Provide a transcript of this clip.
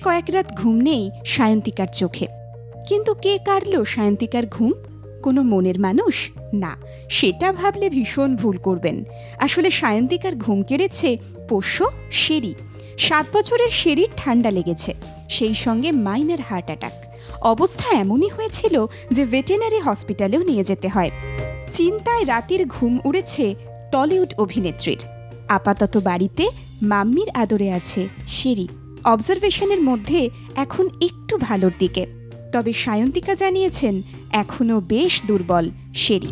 কয়েক রাত ঘুম নেই সায়ন্তিকার চোখে। কিন্তু কে কাড়ল সায়ন্তিকার ঘুম? কোনো মনের মানুষ? না, সেটা ভাবলে ভীষণ ভুল করবেন। আসলে সায়ন্তিকার ঘুম কেড়েছে পোষ্য শেরি। 7 বছরের শেরির ঠান্ডা লেগেছে, সেই সঙ্গে মাইনর হার্ট অ্যাটাক। অবস্থা এমনই হয়েছিল যে ভেটেরিনারি হসপিটালেও নিয়ে যেতে হয়। চিন্তায় রাতের ঘুম উড়েছে টলিউড অভিনেত্রীর। আপাতত বাড়িতে মাম্মির আদরে আছে শেরি। অবজারভেশনের মধ্যে এখন একটু ভালোর দিকে। তবে সায়ন্তিকা জানিয়েছেন এখনও বেশ দুর্বল শেরি।